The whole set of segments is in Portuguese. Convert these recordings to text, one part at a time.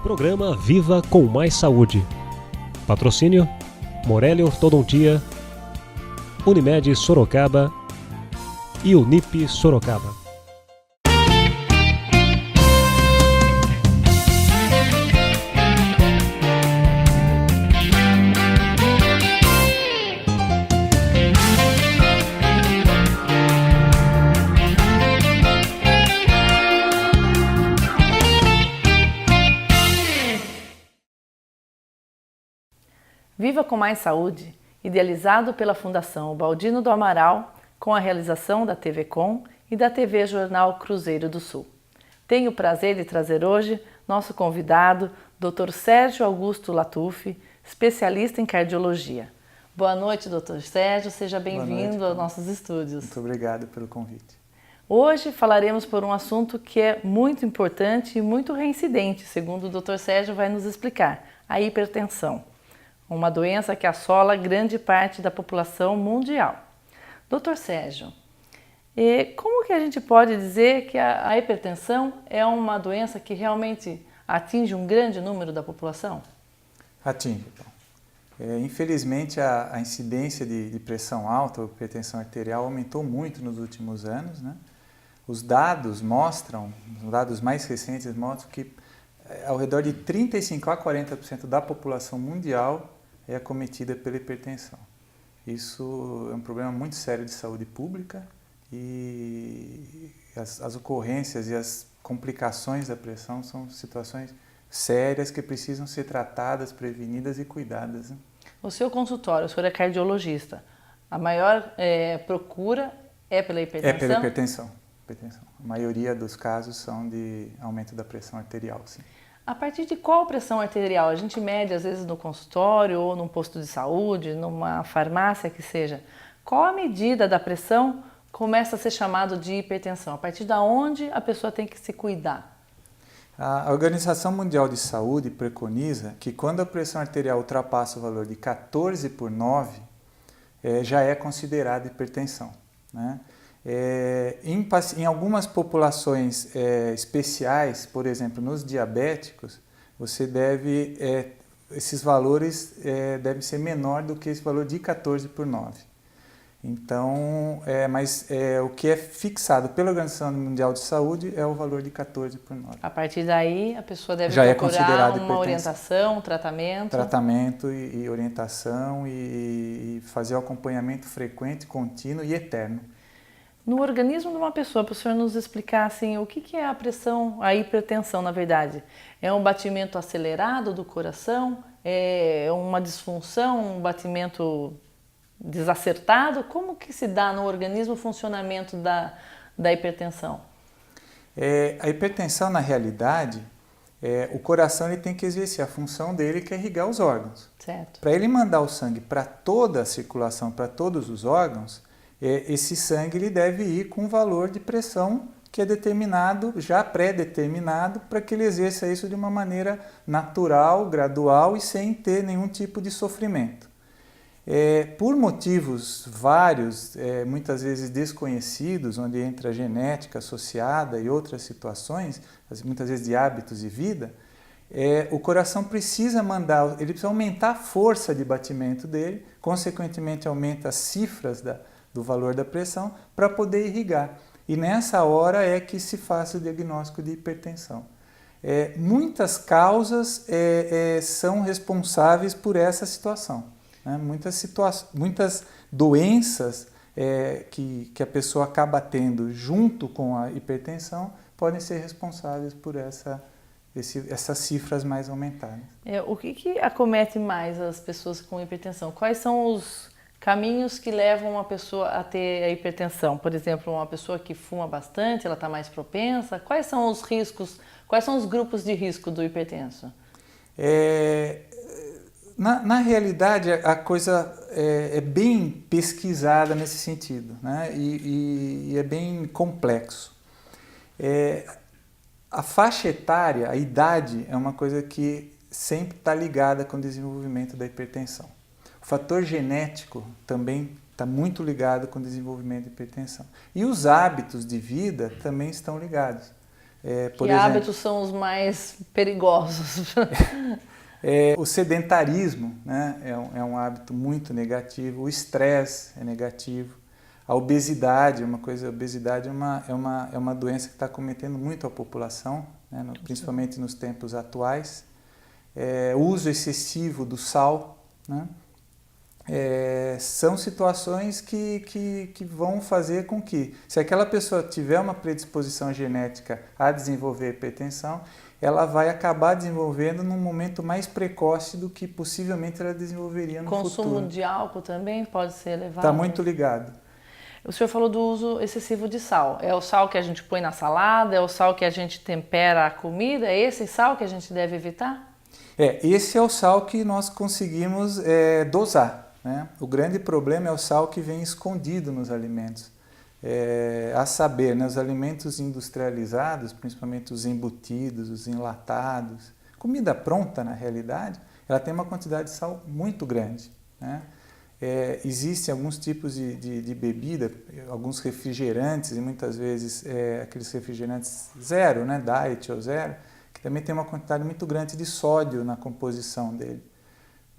Programa Viva com Mais Saúde. Patrocínio: Morelli Ortodontia, Unimed Sorocaba e Unip Sorocaba. Viva com Mais Saúde, idealizado pela Fundação Baldino do Amaral, com a realização da TV Com e da TV Jornal Cruzeiro do Sul. Tenho o prazer de trazer hoje nosso convidado, Dr. Sérgio Augusto Latuffi, especialista em cardiologia. Boa noite, Dr. Sérgio, seja bem-vindo aos nossos estúdios. Muito obrigado pelo convite. Hoje falaremos por um assunto que é muito importante e muito reincidente, segundo o Dr. Sérgio vai nos explicar, a hipertensão. Uma doença que assola grande parte da população mundial. Dr. Sérgio, como que a gente pode dizer que a hipertensão é uma doença que realmente atinge um grande número da população? Atinge. Infelizmente, a incidência de pressão alta ou hipertensão arterial aumentou muito nos últimos anos, né? Os dados mais recentes mostram que ao redor de 35 a 40% da população mundial é acometida pela hipertensão. Isso é um problema muito sério de saúde pública e as ocorrências e as complicações da pressão são situações sérias que precisam ser tratadas, prevenidas e cuidadas, né? O seu consultório, o senhor é cardiologista, a maior procura é pela hipertensão? É pela hipertensão. A maioria dos casos são de aumento da pressão arterial, sim. A partir de qual pressão arterial? A gente mede às vezes no consultório ou num posto de saúde, numa farmácia que seja. Qual a medida da pressão começa a ser chamado de hipertensão? A partir de onde a pessoa tem que se cuidar? A Organização Mundial de Saúde preconiza que quando a pressão arterial ultrapassa o valor de 14/9, já é considerada hipertensão, né? Em algumas populações especiais, por exemplo, nos diabéticos, esses valores devem ser menor do que esse valor de 14/9. Então, o que é fixado pela Organização Mundial de Saúde é o valor de 14/9. A partir daí, a pessoa deve já procurar uma orientação, um tratamento? Tratamento e orientação e fazer o acompanhamento frequente, contínuo e eterno. No organismo de uma pessoa, para o senhor nos explicar assim, o que é a pressão, a hipertensão na verdade? É um batimento acelerado do coração? É uma disfunção, um batimento desacertado? Como que se dá no organismo o funcionamento da hipertensão? A hipertensão, na realidade, o coração ele tem que exercer a função dele, que é irrigar os órgãos. Certo. Para ele mandar o sangue para toda a circulação, para todos os órgãos, esse sangue ele deve ir com um valor de pressão que é determinado, já pré-determinado, para que ele exerça isso de uma maneira natural, gradual e sem ter nenhum tipo de sofrimento. Por motivos vários, muitas vezes desconhecidos, onde entra a genética associada e outras situações, muitas vezes de hábitos de vida, o coração precisa ele precisa aumentar a força de batimento dele, consequentemente aumenta as cifras do valor da pressão para poder irrigar. E nessa hora é que se faz o diagnóstico de hipertensão. Muitas causas são responsáveis por essa situação, né? Muitas doenças que a pessoa acaba tendo junto com a hipertensão podem ser responsáveis por essas cifras mais aumentadas. O que acomete mais as pessoas com hipertensão? Quais são os caminhos que levam uma pessoa a ter a hipertensão? Por exemplo, uma pessoa que fuma bastante, ela está mais propensa? Quais são os riscos, quais são os grupos de risco do hipertenso? Na realidade, a coisa é bem pesquisada nesse sentido, né? E é bem complexo. A faixa etária, a idade, é uma coisa que sempre está ligada com o desenvolvimento da hipertensão. O fator genético também está muito ligado com o desenvolvimento da hipertensão. E os hábitos de vida também estão ligados. Que hábitos são os mais perigosos? O sedentarismo, né, é um hábito muito negativo, o estresse é negativo, a obesidade, a obesidade é uma doença que está acometendo muito a população, né, principalmente nos tempos atuais. O uso excessivo do sal, né, são situações que vão fazer com que, se aquela pessoa tiver uma predisposição genética a desenvolver hipertensão, ela vai acabar desenvolvendo num momento mais precoce do que possivelmente ela desenvolveria no futuro. Consumo de álcool também pode ser elevado? Está muito ligado. O senhor falou do uso excessivo de sal. É o sal que a gente põe na salada? É o sal que a gente tempera a comida? É esse sal que a gente deve evitar? Esse é o sal que nós conseguimos dosar, né? O grande problema é o sal que vem escondido nos alimentos. A saber, né, os alimentos industrializados, principalmente os embutidos, os enlatados, comida pronta na realidade, ela tem uma quantidade de sal muito grande, né? Existem alguns tipos de bebida, alguns refrigerantes e muitas vezes aqueles refrigerantes zero, né, diet ou zero, que também tem uma quantidade muito grande de sódio na composição dele.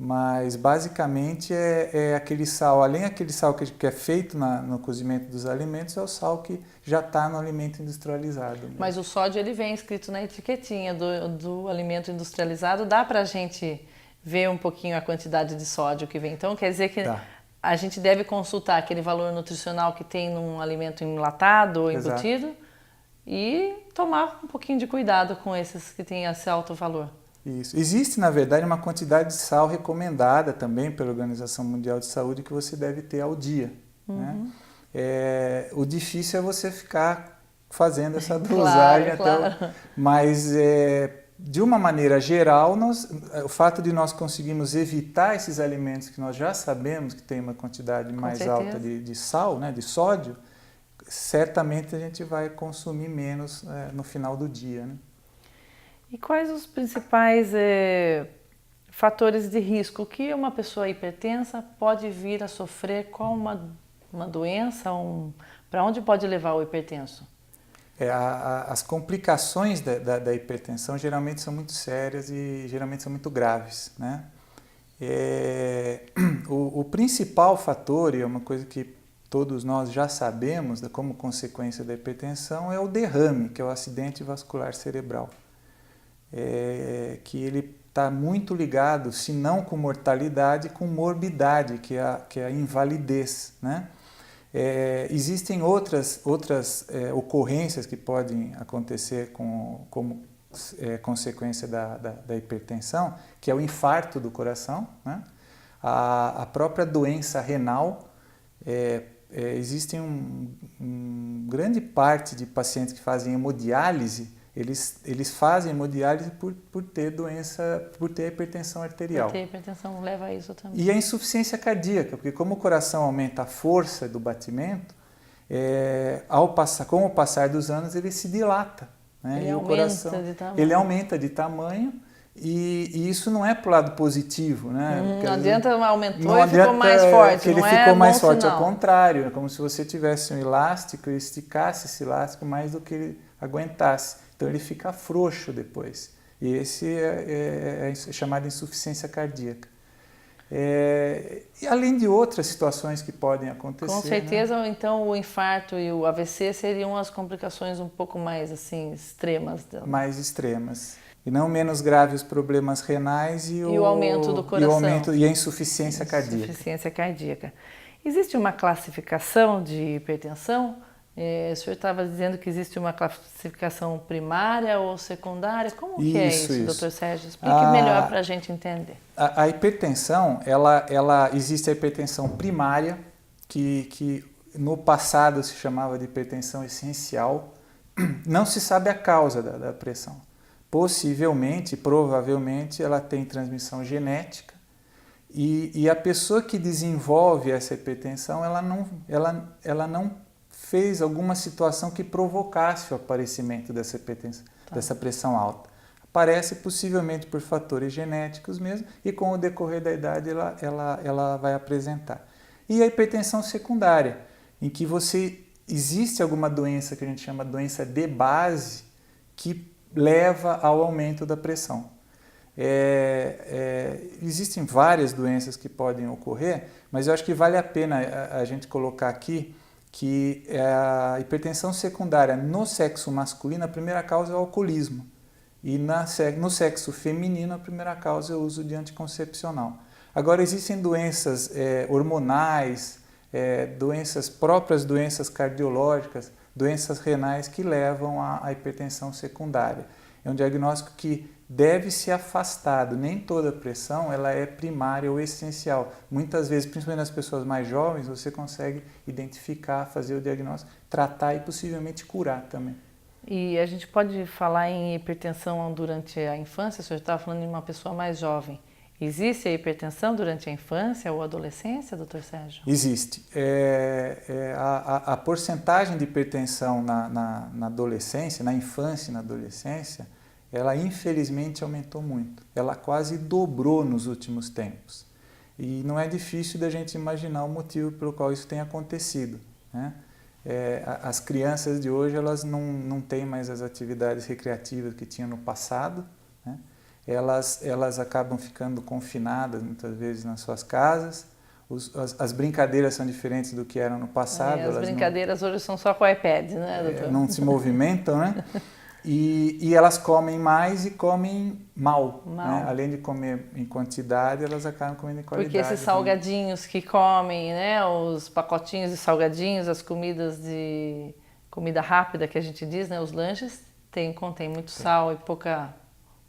Mas basicamente é aquele sal, além daquele sal que é feito no cozimento dos alimentos, é o sal que já está no alimento industrializado mesmo. Mas o sódio ele vem escrito na etiquetinha do alimento industrializado, dá para a gente ver um pouquinho a quantidade de sódio que vem. Então quer dizer que a gente deve consultar aquele valor nutricional que tem num alimento enlatado ou embutido. Exato. E tomar um pouquinho de cuidado com esses que têm esse alto valor. Isso. Existe, na verdade, uma quantidade de sal recomendada também pela Organização Mundial de Saúde que você deve ter ao dia. Né? O difícil é você ficar fazendo essa dosagem. Claro. Mas, de uma maneira geral, o fato de nós conseguirmos evitar esses alimentos que nós já sabemos que tem uma quantidade mais alta de sal, né, de sódio, certamente a gente vai consumir menos no final do dia. Né? E quais os principais fatores de risco que uma pessoa hipertensa pode vir a sofrer com uma doença? Para onde pode levar o hipertenso? As complicações da hipertensão geralmente são muito sérias e geralmente são muito graves. Né? O principal fator, e é uma coisa que todos nós já sabemos como consequência da hipertensão, é o derrame, que é o acidente vascular cerebral. Que ele está muito ligado, se não com mortalidade, com morbidade, que é a invalidez. Né? Existem outras ocorrências que podem acontecer como consequência da hipertensão, que é o infarto do coração, né? A própria doença renal. Existem grande parte de pacientes que fazem hemodiálise. Eles fazem hemodiálise por ter hipertensão arterial. Por ter hipertensão leva a isso também. E a insuficiência cardíaca, porque como o coração aumenta a força do batimento, com o passar dos anos ele se dilata. Né? Ele aumenta de tamanho e isso não é para o lado positivo. Né? Não adianta aumentou e ficou mais forte. Ele ficou mais forte, ao contrário, é como se você tivesse um elástico e esticasse esse elástico mais do que ele aguentasse. Então ele fica frouxo depois. E esse é chamado de insuficiência cardíaca. E além de outras situações que podem acontecer. Com certeza, né? Então o infarto e o AVC seriam as complicações um pouco mais assim, extremas dela. Mais extremas. E não menos graves os problemas renais e o aumento do coração. E a insuficiência cardíaca. Insuficiência cardíaca. Existe uma classificação de hipertensão? O senhor estava dizendo que existe uma classificação primária ou secundária. Como que é isso, doutor Sérgio? Explique melhor para a gente entender. A hipertensão, existe a hipertensão primária, que no passado se chamava de hipertensão essencial. Não se sabe a causa da pressão. Possivelmente, provavelmente, ela tem transmissão genética e a pessoa que desenvolve essa hipertensão, ela não fez alguma situação que provocasse o aparecimento dessa hipertensão, dessa pressão alta. Aparece possivelmente por fatores genéticos mesmo e com o decorrer da idade ela vai apresentar. E a hipertensão secundária, em que existe alguma doença que a gente chama de doença de base, que leva ao aumento da pressão. Existem várias doenças que podem ocorrer, mas eu acho que vale a pena a gente colocar aqui que a hipertensão secundária no sexo masculino, a primeira causa é o alcoolismo. E no sexo feminino, a primeira causa é o uso de anticoncepcional. Agora, existem doenças hormonais, próprias doenças cardiológicas, doenças renais que levam à hipertensão secundária. É um diagnóstico que deve ser afastado. Nem toda pressão ela é primária ou essencial. Muitas vezes, principalmente nas pessoas mais jovens, você consegue identificar, fazer o diagnóstico, tratar e possivelmente curar também. E a gente pode falar em hipertensão durante a infância? O senhor estava falando de uma pessoa mais jovem. Existe a hipertensão durante a infância ou adolescência, doutor Sérgio? Existe. A porcentagem de hipertensão na adolescência, na infância e na adolescência, ela infelizmente aumentou muito. Ela quase dobrou nos últimos tempos. E não é difícil da gente imaginar o motivo pelo qual isso tem acontecido, né? As crianças de hoje elas não têm mais as atividades recreativas que tinham no passado, né? Elas acabam ficando confinadas muitas vezes nas suas casas. As brincadeiras são diferentes do que eram no passado. As brincadeiras hoje são só com o iPad, né, doutor? Não se movimentam, né? E elas comem mais e comem mal. Né? Além de comer em quantidade, elas acabam comendo em qualidade. Porque esses salgadinhos que comem, né, os pacotinhos de salgadinhos, as comidas de comida rápida que a gente diz, né, os lanches, contém muito sal e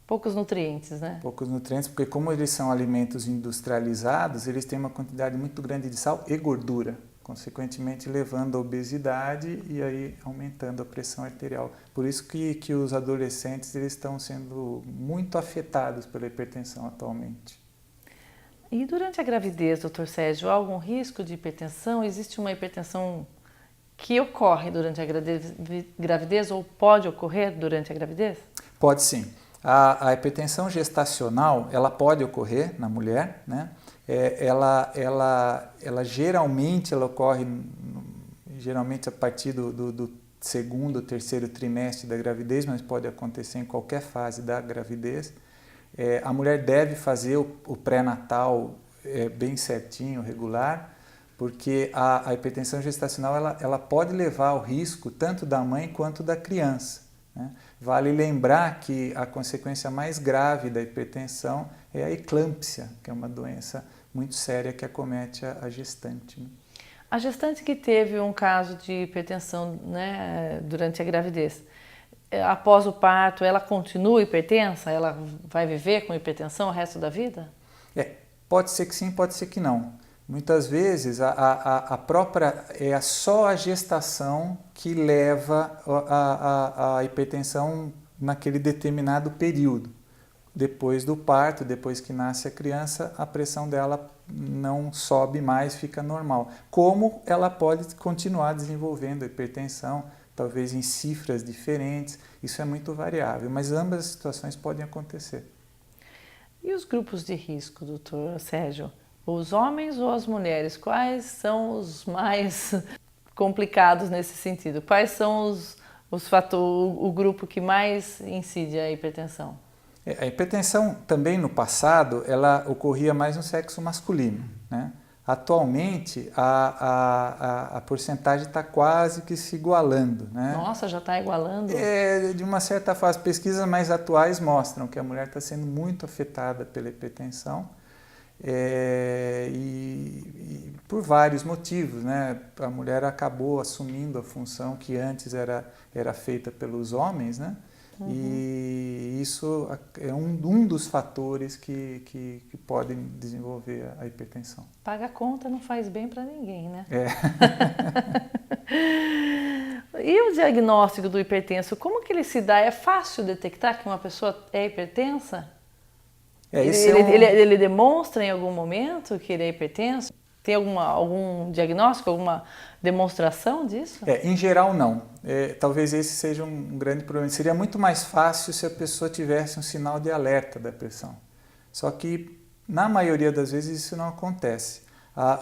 poucos nutrientes, né? Poucos nutrientes, porque como eles são alimentos industrializados, eles têm uma quantidade muito grande de sal e gordura, consequentemente levando à obesidade e aí aumentando a pressão arterial. Por isso que os adolescentes eles estão sendo muito afetados pela hipertensão atualmente. E durante a gravidez, doutor Sérgio, há algum risco de hipertensão? Existe uma hipertensão que ocorre durante a gravidez ou pode ocorrer durante a gravidez? Pode sim. A hipertensão gestacional, ela pode ocorrer na mulher, né? Ela geralmente ocorre a partir do segundo ou terceiro trimestre da gravidez, mas pode acontecer em qualquer fase da gravidez. A mulher deve fazer o pré-natal bem certinho, regular, porque a hipertensão gestacional ela pode levar ao risco tanto da mãe quanto da criança, né? Vale lembrar que a consequência mais grave da hipertensão é a eclâmpsia, que é uma doença muito séria que acomete a gestante. Né? A gestante que teve um caso de hipertensão, né, durante a gravidez, após o parto, ela continua hipertensa? Ela vai viver com hipertensão o resto da vida? Pode ser que sim, pode ser que não. Muitas vezes é só a gestação que leva a hipertensão naquele determinado período. Depois do parto, depois que nasce a criança, a pressão dela não sobe mais, fica normal. Como ela pode continuar desenvolvendo a hipertensão, talvez em cifras diferentes, isso é muito variável, mas ambas as situações podem acontecer. E os grupos de risco, doutor Sérgio? Os homens ou as mulheres? Quais são os mais complicados nesse sentido? Quais são os fatores, o grupo que mais incide a hipertensão? A hipertensão também no passado, ela ocorria mais no sexo masculino, né? Atualmente, a porcentagem está quase que se igualando, né? Nossa, já está igualando? De uma certa forma, as pesquisas mais atuais mostram que a mulher está sendo muito afetada pela hipertensão. E por vários motivos, né? A mulher acabou assumindo a função que antes era feita pelos homens, né? Uhum. E isso é um dos fatores que podem desenvolver a hipertensão. Paga a conta não faz bem para ninguém, né? E o diagnóstico do hipertenso, como que ele se dá? É fácil detectar que uma pessoa é hipertensa? Ele demonstra em algum momento que ele é hipertenso? Tem algum diagnóstico, alguma demonstração disso? Em geral, não. Talvez esse seja um grande problema. Seria muito mais fácil se a pessoa tivesse um sinal de alerta da pressão. Só que, na maioria das vezes, isso não acontece.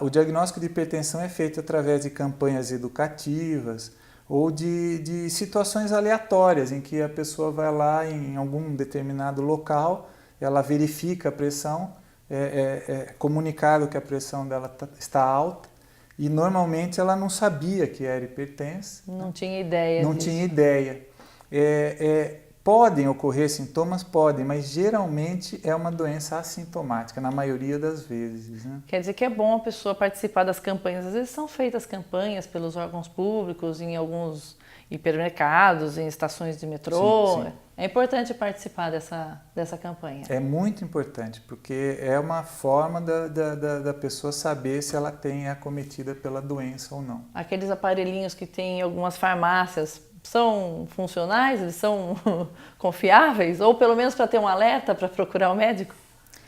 O diagnóstico de hipertensão é feito através de campanhas educativas ou de situações aleatórias, em que a pessoa vai lá em algum determinado local, ela verifica a pressão, é comunicado que a pressão dela está alta, e normalmente ela não sabia que era hipertensa. Não tinha ideia Não disso. tinha ideia. Podem ocorrer sintomas? Podem, mas geralmente é uma doença assintomática, na maioria das vezes, né? Quer dizer que é bom a pessoa participar das campanhas. Às vezes são feitas campanhas pelos órgãos públicos, em alguns hipermercados, em estações de metrô. Sim, sim. É importante participar dessa campanha. É muito importante, porque é uma forma da pessoa saber se ela é acometida pela doença ou não. Aqueles aparelhinhos que tem em algumas farmácias são funcionais? Eles são confiáveis? Ou pelo menos para ter um alerta para procurar o médico?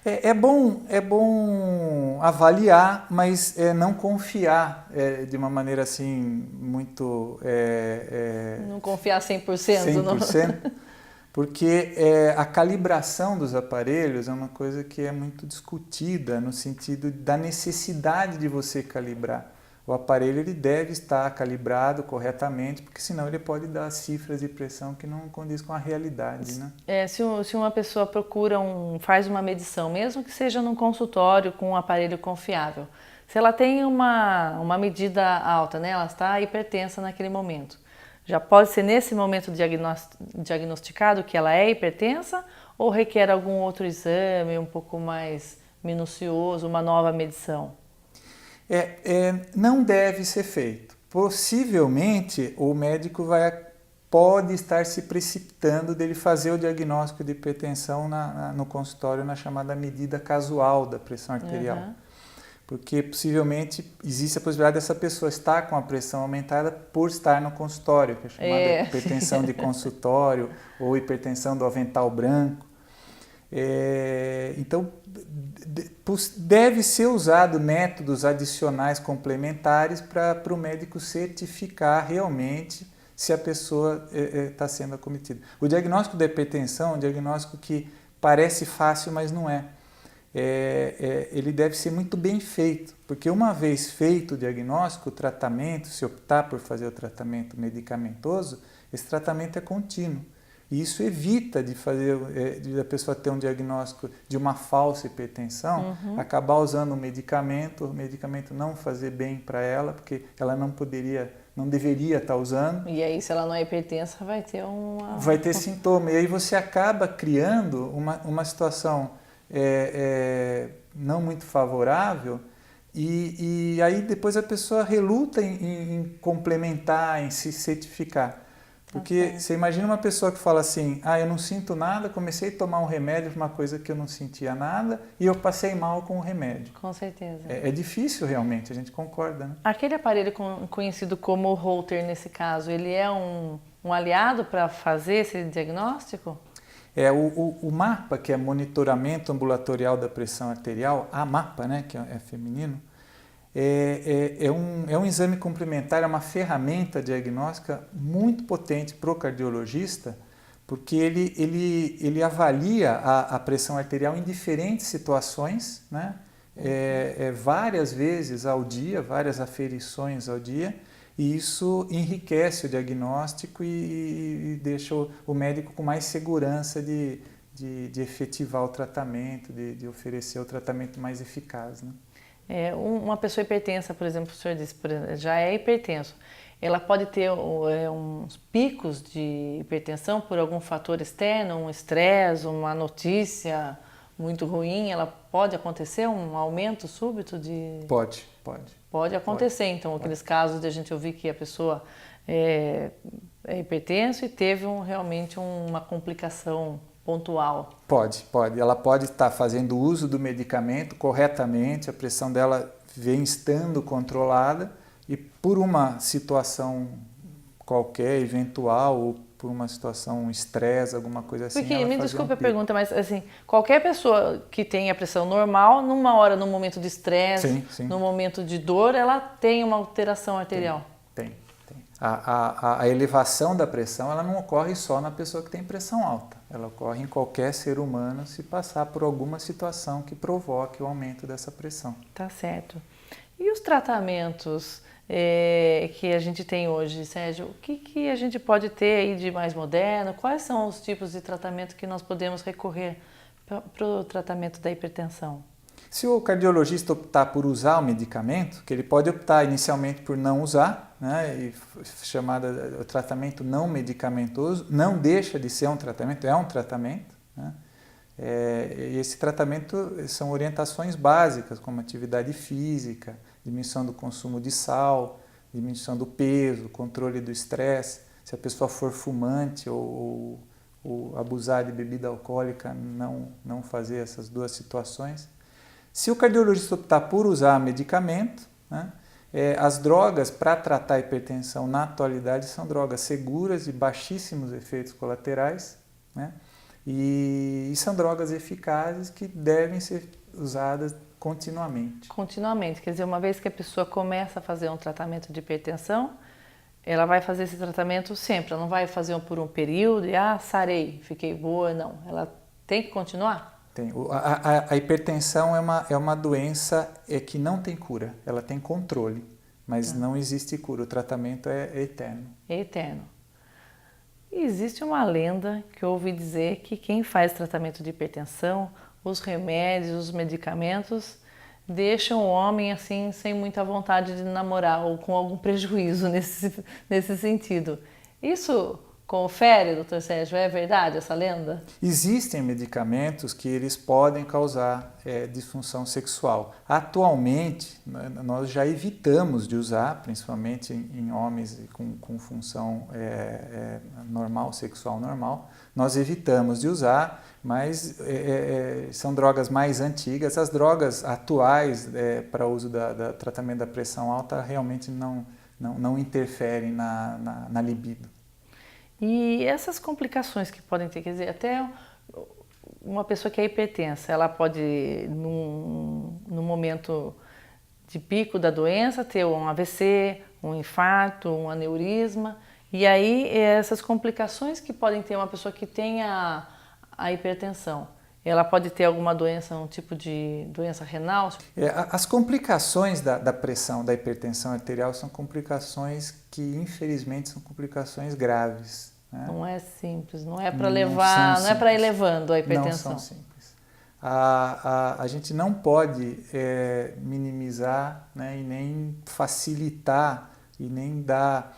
É bom avaliar, mas não confiar de uma maneira assim muito... Não confiar 100%. 100%. Porque a calibração dos aparelhos é uma coisa que é muito discutida no sentido da necessidade de você calibrar. O aparelho ele deve estar calibrado corretamente, porque senão ele pode dar cifras de pressão que não condiz com a realidade, né? Se uma pessoa faz uma medição, mesmo que seja num consultório com um aparelho confiável, se ela tem uma medida alta, né, ela está hipertensa naquele momento, já pode ser nesse momento diagnosticado que ela é hipertensa ou requer algum outro exame um pouco mais minucioso, uma nova medição? Não deve ser feito. Possivelmente o médico pode estar se precipitando dele fazer o diagnóstico de hipertensão no consultório na chamada medida casual da pressão arterial. Uhum. Porque possivelmente existe a possibilidade dessa pessoa estar com a pressão aumentada por estar no consultório, que é chamada hipertensão de consultório ou hipertensão do avental branco. Então, deve ser usado métodos adicionais complementares para o médico certificar realmente se a pessoa está sendo acometida. O diagnóstico da hipertensão é um diagnóstico que parece fácil, mas não é. Ele deve ser muito bem feito, porque uma vez feito o diagnóstico, o tratamento, se optar por fazer o tratamento medicamentoso, esse tratamento é contínuo. E isso evita de a pessoa ter um diagnóstico de uma falsa hipertensão, acabar usando o medicamento não fazer bem para ela, porque ela não deveria estar usando. E aí, se ela não é hipertensa, vai ter sintoma. E aí você acaba criando uma situação não muito favorável, e aí depois a pessoa reluta em complementar, em se certificar. Porque você imagina uma pessoa que fala assim, eu não sinto nada, comecei a tomar um remédio para uma coisa que eu não sentia nada e eu passei mal com o remédio. Com certeza. É difícil realmente, a gente concorda, né? Aquele aparelho conhecido como Holter, nesse caso, ele é um aliado para fazer esse diagnóstico? O MAPA, que é Monitoramento Ambulatorial da Pressão Arterial, a MAPA, né, que é feminino, é um exame complementar, é uma ferramenta diagnóstica muito potente para o cardiologista, porque ele avalia a pressão arterial em diferentes situações, né? Várias vezes ao dia, várias aferições ao dia, e isso enriquece o diagnóstico e deixa o médico com mais segurança de efetivar o tratamento, de oferecer o tratamento mais eficaz, né? Uma pessoa hipertensa, por exemplo, o senhor disse, já é hipertenso, ela pode ter uns picos de hipertensão por algum fator externo, um estresse, uma notícia muito ruim, ela pode acontecer um aumento súbito de... Pode acontecer, então, aqueles casos de a gente ouvir que a pessoa é hipertenso e teve realmente uma complicação pontual. Pode. Ela pode estar fazendo uso do medicamento corretamente, a pressão dela vem estando controlada e por uma situação qualquer, eventual, ou por uma situação, um estresse, alguma coisa assim. Porque, me desculpe a pergunta, mas assim, qualquer pessoa que tem a pressão normal, num momento de estresse, num momento de dor, ela tem uma alteração arterial. Tem. A elevação da pressão, ela não ocorre só na pessoa que tem pressão alta. Ela ocorre em qualquer ser humano se passar por alguma situação que provoque o aumento dessa pressão. Tá certo. E os tratamentos que a gente tem hoje, Sérgio? O que a gente pode ter aí de mais moderno? Quais são os tipos de tratamento que nós podemos recorrer para o tratamento da hipertensão? Se o cardiologista optar por usar o medicamento, que ele pode optar inicialmente por não usar, né, e o tratamento não medicamentoso, não deixa de ser um tratamento, é um tratamento, né? E esse tratamento são orientações básicas, como atividade física, diminuição do consumo de sal, diminuição do peso, controle do estresse. Se a pessoa for fumante ou abusar de bebida alcoólica, não fazer essas duas situações. Se o cardiologista optar por usar medicamento, né, as drogas para tratar a hipertensão na atualidade são drogas seguras e baixíssimos efeitos colaterais, né, e são drogas eficazes que devem ser usadas continuamente. Continuamente, quer dizer, uma vez que a pessoa começa a fazer um tratamento de hipertensão, ela vai fazer esse tratamento sempre, ela não vai fazer por um período e sarei, fiquei boa, não. Ela tem que continuar? Tem. A hipertensão é uma doença que não tem cura, ela tem controle, mas não existe cura, o tratamento é eterno. É eterno. Existe uma lenda que eu ouvi dizer que quem faz tratamento de hipertensão, os remédios, os medicamentos, deixam o homem assim sem muita vontade de namorar ou com algum prejuízo nesse sentido. Isso confere, doutor Sérgio, é verdade essa lenda? Existem medicamentos que eles podem causar disfunção sexual. Atualmente, nós já evitamos de usar, principalmente em homens com função normal, sexual normal, nós evitamos de usar, mas são drogas mais antigas. As drogas atuais para uso do tratamento da pressão alta realmente não interferem na libido. E essas complicações que podem ter, quer dizer, até uma pessoa que é hipertensa, ela pode, no momento de pico da doença, ter um AVC, um infarto, um aneurisma, e aí essas complicações que podem ter uma pessoa que tenha a hipertensão, ela pode ter alguma doença, um tipo de doença renal? As complicações da pressão, da hipertensão arterial, são complicações que, infelizmente, são complicações graves. Né? Não é simples, não é para levar, não é para ir levando a hipertensão. Não são simples. A gente não pode minimizar, né, e nem facilitar e nem dar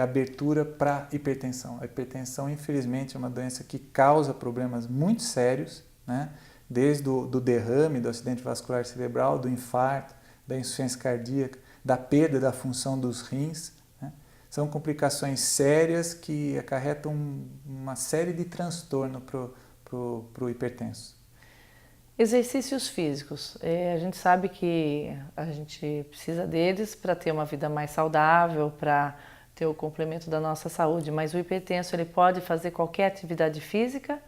abertura para hipertensão. A hipertensão, infelizmente, é uma doença que causa problemas muito sérios, né? Desde do derrame, do acidente vascular cerebral, do infarto, da insuficiência cardíaca, da perda da função dos rins. Né? São complicações sérias que acarretam uma série de transtornos para o hipertenso. Exercícios físicos. A gente sabe que a gente precisa deles para ter uma vida mais saudável, para ter o complemento da nossa saúde, mas o hipertenso ele pode fazer qualquer atividade física?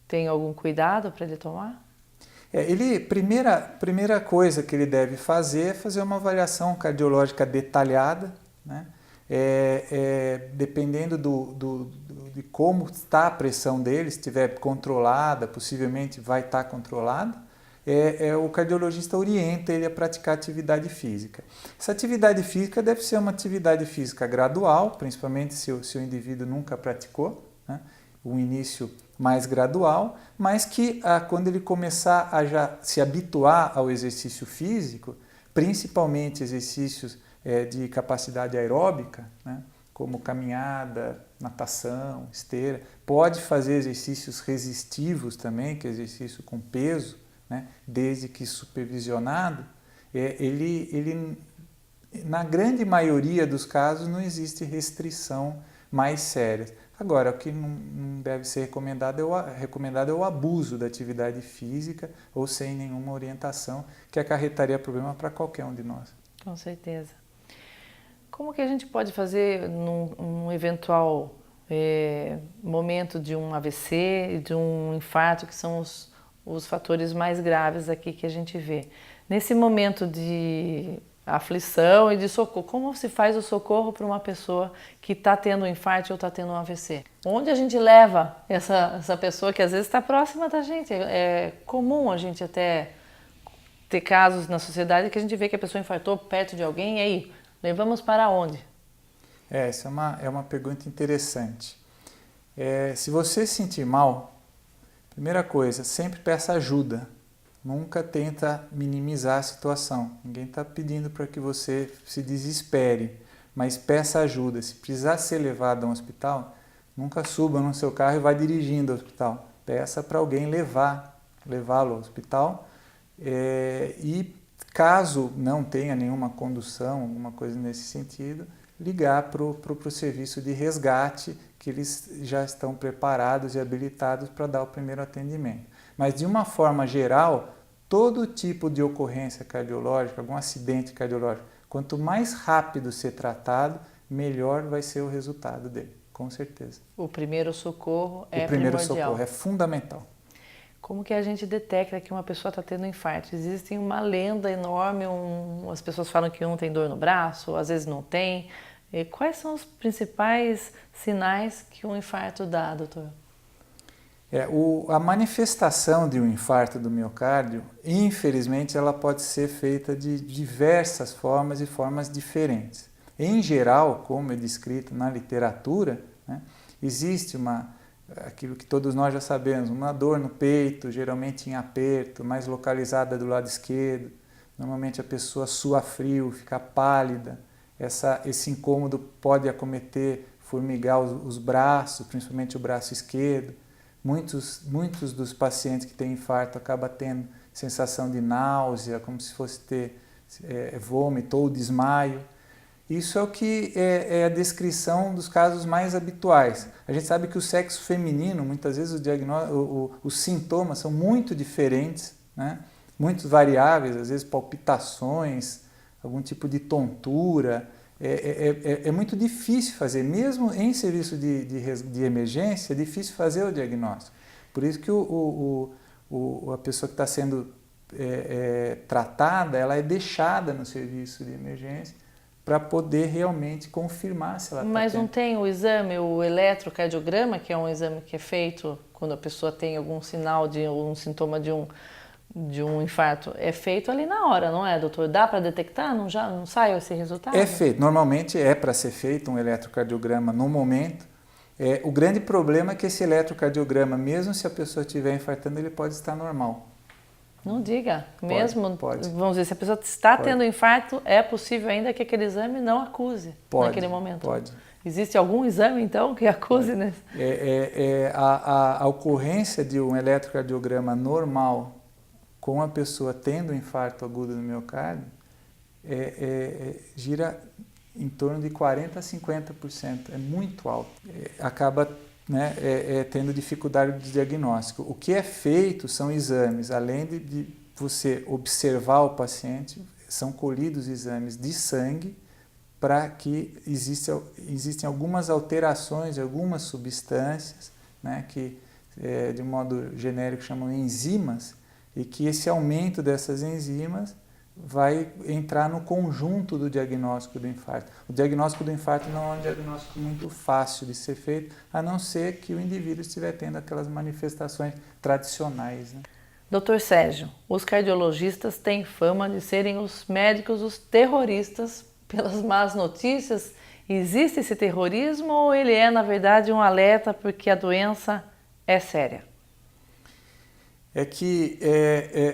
Tem algum cuidado para ele tomar? Primeira coisa que ele deve fazer é fazer uma avaliação cardiológica detalhada, né? Dependendo de como está a pressão dele, se estiver controlada, possivelmente vai estar controlada, o cardiologista orienta ele a praticar atividade física. Essa atividade física deve ser uma atividade física gradual, principalmente se o indivíduo nunca praticou, né? Um início mais gradual, mas que quando ele começar a já se habituar ao exercício físico, principalmente exercícios de capacidade aeróbica, né, como caminhada, natação, esteira, pode fazer exercícios resistivos também, que é exercício com peso, né, desde que supervisionado, ele, na grande maioria dos casos, não existe restrição mais séria. Agora, o que não deve ser recomendado é o abuso da atividade física ou sem nenhuma orientação, que acarretaria problema para qualquer um de nós. Com certeza. Como que a gente pode fazer num eventual momento de um AVC e de um infarto, que são os fatores mais graves aqui que a gente vê? Nesse momento de aflição e de socorro, como se faz o socorro para uma pessoa que está tendo um infarto ou está tendo um AVC? Onde a gente leva essa pessoa que às vezes está próxima da gente? É comum a gente até ter casos na sociedade que a gente vê que a pessoa infartou perto de alguém, e aí, levamos para onde? Essa é uma pergunta interessante. Se você se sentir mal, primeira coisa, sempre peça ajuda. Nunca tenta minimizar a situação. Ninguém está pedindo para que você se desespere, mas peça ajuda. Se precisar ser levado a um hospital, nunca suba no seu carro e vá dirigindo ao hospital. Peça para alguém levá-lo ao hospital. E caso não tenha nenhuma condução, alguma coisa nesse sentido, ligar para o serviço de resgate, que eles já estão preparados e habilitados para dar o primeiro atendimento. Mas de uma forma geral, todo tipo de ocorrência cardiológica, algum acidente cardiológico, quanto mais rápido ser tratado, melhor vai ser o resultado dele, com certeza. O primeiro socorro é primordial. O primeiro socorro é fundamental. Como que a gente detecta que uma pessoa está tendo infarto? Existe uma lenda enorme, as pessoas falam que um tem dor no braço, às vezes não tem. E quais são os principais sinais que um infarto dá, doutor? A manifestação de um infarto do miocárdio, infelizmente, ela pode ser feita de diversas formas e formas diferentes. Em geral, como é descrito na literatura, né, existe aquilo que todos nós já sabemos, uma dor no peito, geralmente em aperto, mais localizada do lado esquerdo. Normalmente a pessoa sua frio, fica pálida. Esse incômodo pode acometer, formigar os braços, principalmente o braço esquerdo. Muitos dos pacientes que têm infarto acabam tendo sensação de náusea, como se fosse ter vômito ou desmaio. Isso é o que é a descrição dos casos mais habituais. A gente sabe que o sexo feminino, muitas vezes os sintomas são muito diferentes, né? Muito variáveis, às vezes palpitações, algum tipo de tontura. É muito difícil fazer, mesmo em serviço de emergência, é difícil fazer o diagnóstico. Por isso que a pessoa que está sendo tratada, ela é deixada no serviço de emergência para poder realmente confirmar se ela está Mas não tem o exame, o eletrocardiograma, que é um exame que é feito quando a pessoa tem algum sinal um sintoma de um infarto, é feito ali na hora, não é, doutor? Dá para detectar? Não sai esse resultado? É feito. Normalmente é para ser feito um eletrocardiograma no momento. O grande problema é que esse eletrocardiograma, mesmo se a pessoa estiver infartando, ele pode estar normal. Não diga. Mesmo, pode. Vamos dizer, se a pessoa está tendo infarto, é possível ainda que aquele exame não acuse naquele momento? Pode. Existe algum exame, então, que acuse nesse? A ocorrência de um eletrocardiograma normal com a pessoa tendo infarto agudo no miocárdio gira em torno de 40% a 50%, é muito alto. Acaba tendo dificuldade de diagnóstico. O que é feito são exames, além de você observar o paciente, são colhidos exames de sangue para que existem algumas alterações, algumas substâncias, né, que de um modo genérico chamam enzimas, e que esse aumento dessas enzimas vai entrar no conjunto do diagnóstico do infarto. O diagnóstico do infarto não é um diagnóstico muito fácil de ser feito, a não ser que o indivíduo estiver tendo aquelas manifestações tradicionais, né? Doutor Sérgio, os cardiologistas têm fama de serem os médicos, os terroristas pelas más notícias. Existe esse terrorismo ou ele é, na verdade, um alerta porque a doença é séria? É que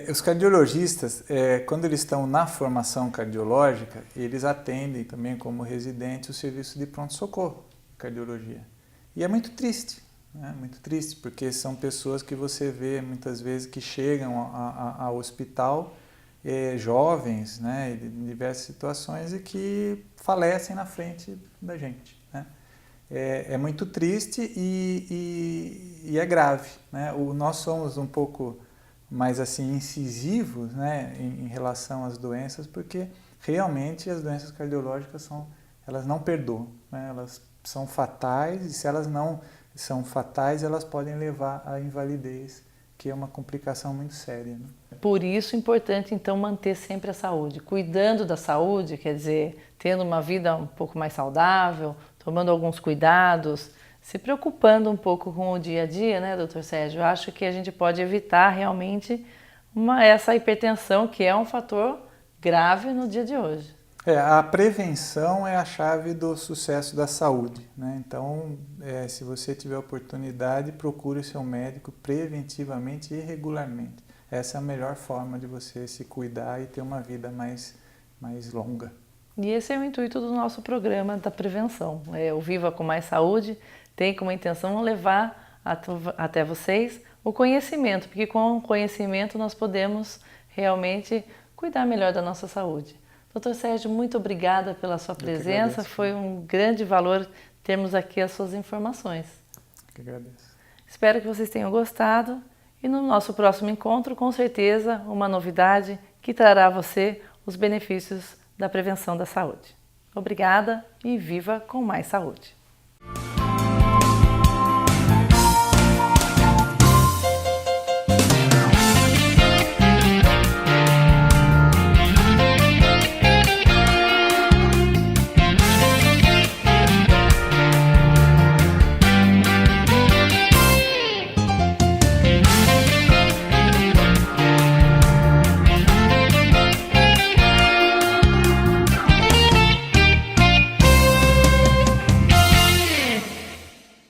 os cardiologistas, quando eles estão na formação cardiológica, eles atendem também como residente o serviço de pronto-socorro, cardiologia. E é muito triste, né? Muito triste, porque são pessoas que você vê muitas vezes que chegam ao hospital jovens, né, em diversas situações, e que falecem na frente da gente, né? É muito triste e é grave, né? Nós somos um pouco mais assim incisivos, né, em relação às doenças, porque realmente as doenças cardiológicas elas não perdoam, né? Elas são fatais, e se elas não são fatais, elas podem levar à invalidez, que é uma complicação muito séria, né? Por isso é importante, então, manter sempre a saúde. Cuidando da saúde, quer dizer, tendo uma vida um pouco mais saudável, tomando alguns cuidados, se preocupando um pouco com o dia a dia, né, doutor Sérgio? Eu acho que a gente pode evitar realmente essa hipertensão, que é um fator grave no dia de hoje. A prevenção é a chave do sucesso da saúde, né? Então, se você tiver oportunidade, procure o seu médico preventivamente e regularmente. Essa é a melhor forma de você se cuidar e ter uma vida mais longa. E esse é o intuito do nosso programa da prevenção. O Viva com Mais Saúde tem como intenção levar até vocês o conhecimento, porque com o conhecimento nós podemos realmente cuidar melhor da nossa saúde. Dr. Sérgio, muito obrigada pela sua presença. Foi um grande valor termos aqui as suas informações. Eu que agradeço. Espero que vocês tenham gostado e no nosso próximo encontro, com certeza, uma novidade que trará a você os benefícios da prevenção da saúde. Obrigada e viva com mais saúde!